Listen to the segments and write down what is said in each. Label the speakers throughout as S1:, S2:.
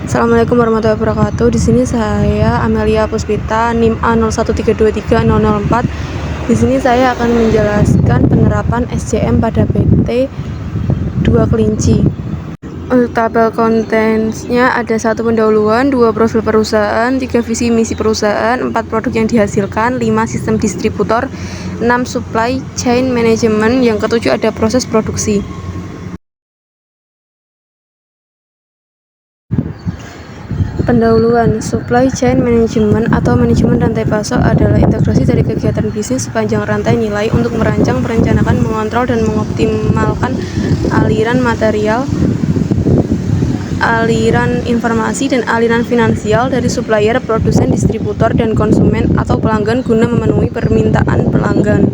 S1: Assalamualaikum warahmatullahi wabarakatuh. Di sini saya Amelia Puspita, NIM A113230004. Di sini saya akan menjelaskan penerapan SCM pada PT 2 Kelinci. Untuk tabel kontensnya ada 1 pendahuluan, 2 profil perusahaan, 3 visi misi perusahaan, 4 produk yang dihasilkan, 5 sistem distributor, 6 supply chain management, yang ketujuh ada proses produksi. Pendahuluan, supply chain management atau manajemen rantai pasok adalah integrasi dari kegiatan bisnis sepanjang rantai nilai untuk merancang, merencanakan, mengontrol, dan mengoptimalkan aliran material, aliran informasi, dan aliran finansial dari supplier, produsen, distributor, dan konsumen atau pelanggan guna memenuhi permintaan pelanggan.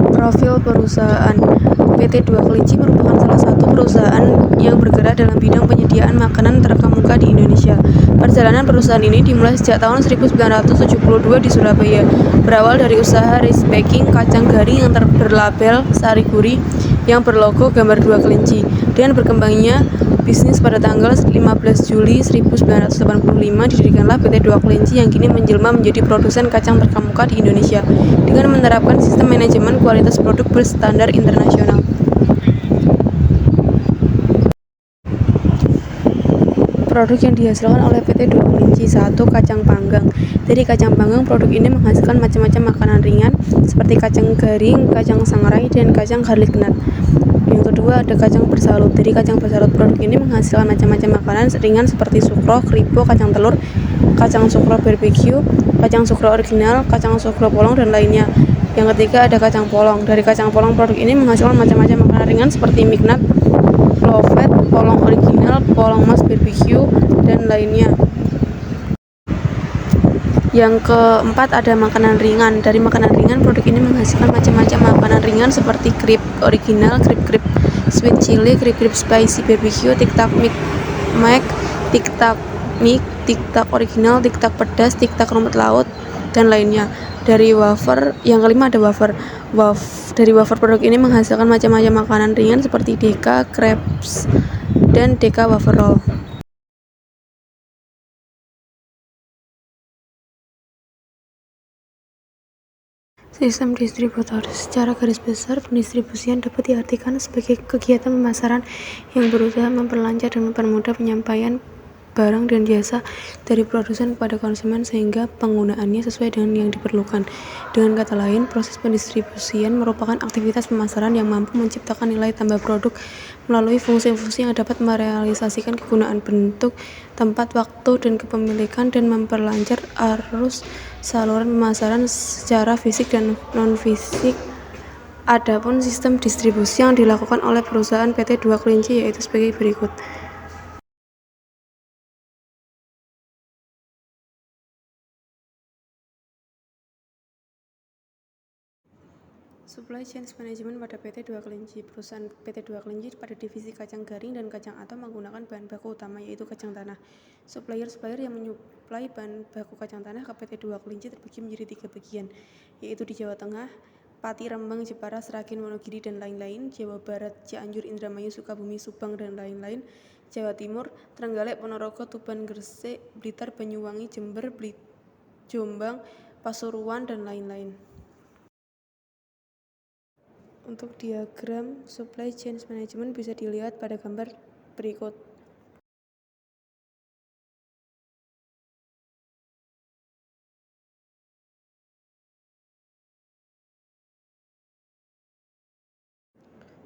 S1: Profil perusahaan. PT 2 Kelinci merupakan salah satu perusahaan yang bergerak dalam bidang penyediaan makanan terkemuka di Indonesia. Perjalanan perusahaan ini dimulai sejak tahun 1972 di Surabaya. Berawal dari usaha rice baking kacang garing yang berlabel Sari Gurih yang berlogo gambar 2 kelinci. Dengan berkembangnya bisnis pada tanggal 15 Juli 1985 didirikanlah PT 2 Kelinci yang kini menjelma menjadi produsen kacang terkemuka di Indonesia dengan menerapkan sistem manajemen kualitas produk berstandar internasional. Produk yang dihasilkan oleh PT 2 Kelinci. 1. Kacang panggang. Dari kacang panggang, produk ini menghasilkan macam-macam makanan ringan seperti kacang garing, kacang sangrai, dan kacang garlic nut. Yang kedua ada kacang bersalut. Dari kacang bersalut, produk ini menghasilkan macam-macam makanan ringan seperti sukro, kripo, kacang telur, kacang sukro barbecue, kacang sukro original, kacang sukro polong, dan lainnya. Yang ketiga ada kacang polong. Dari kacang polong, produk ini menghasilkan macam-macam makanan ringan seperti mignet, lovet, polong original, polong mas barbecue, dan lainnya. Yang keempat ada makanan ringan. Dari makanan ringan, produk ini menghasilkan macam-macam makanan ringan seperti krip original, krip sweet chili, krip spicy barbecue, tiktak mac, tiktak mik, tiktak original, tiktak pedas, tiktak rumput laut, dan lainnya. Dari wafer, yang kelima ada wafer. Dari wafer, produk ini menghasilkan macam-macam makanan ringan seperti deka, crepes, dan deka wafer roll. Sistem distributor. Secara garis besar, pendistribusian dapat diartikan sebagai kegiatan pemasaran yang berusaha memperlancar dan mempermudah penyampaian barang dan jasa dari produsen kepada konsumen sehingga penggunaannya sesuai dengan yang diperlukan. Dengan kata lain, proses pendistribusian merupakan aktivitas pemasaran yang mampu menciptakan nilai tambah produk melalui fungsi-fungsi yang dapat merealisasikan kegunaan bentuk, tempat, waktu, dan kepemilikan, dan memperlancar arus saluran pemasaran secara fisik dan non-fisik. Adapun sistem distribusi yang dilakukan oleh perusahaan PT 2 Kelinci yaitu sebagai berikut. Supply chain management pada PT 2 Kelinci. Perusahaan PT 2 Kelinci pada divisi kacang garing dan kacang atom menggunakan bahan baku utama yaitu kacang tanah. Supplier yang menyuplai bahan baku kacang tanah ke PT 2 Kelinci terbagi menjadi 3 bagian, yaitu di Jawa Tengah, Pati, Rembang, Jepara, Sragen, Wonogiri, dan lain-lain, Jawa Barat, Cianjur, Indramayu, Sukabumi, Subang, dan lain-lain, Jawa Timur, Trenggalek, Ponorogo, Tuban, Gresik, Blitar, Banyuwangi, Jember, Jombang, Pasuruan, dan lain-lain. Untuk diagram supply chain management bisa dilihat pada gambar berikut.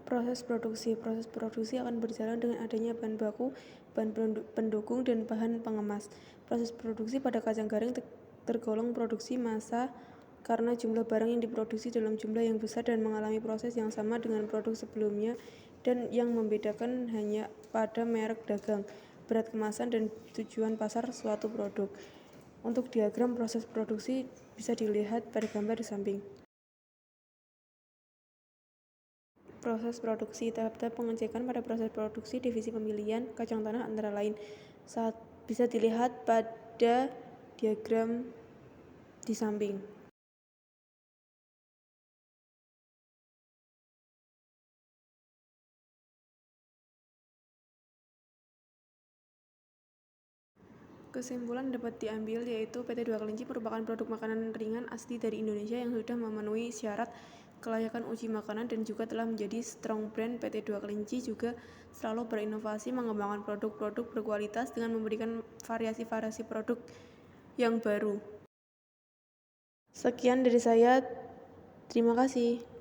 S1: Proses produksi akan berjalan dengan adanya bahan baku, bahan pendukung, dan bahan pengemas. Proses produksi pada kacang garing tergolong produksi massa karena jumlah barang yang diproduksi dalam jumlah yang besar dan mengalami proses yang sama dengan produk sebelumnya, dan yang membedakan hanya pada merek dagang, berat kemasan, dan tujuan pasar suatu produk. Untuk diagram proses produksi bisa dilihat pada gambar di samping. Proses produksi. Tahap-tahap pengecekan pada proses produksi divisi pemilihan kacang tanah antara lain bisa dilihat pada diagram di samping. Kesimpulan dapat diambil yaitu PT Dua Kelinci merupakan produk makanan ringan asli dari Indonesia yang sudah memenuhi syarat kelayakan uji makanan dan juga telah menjadi strong brand. PT Dua Kelinci juga selalu berinovasi mengembangkan produk-produk berkualitas dengan memberikan variasi-variasi produk yang baru. Sekian dari saya, terima kasih.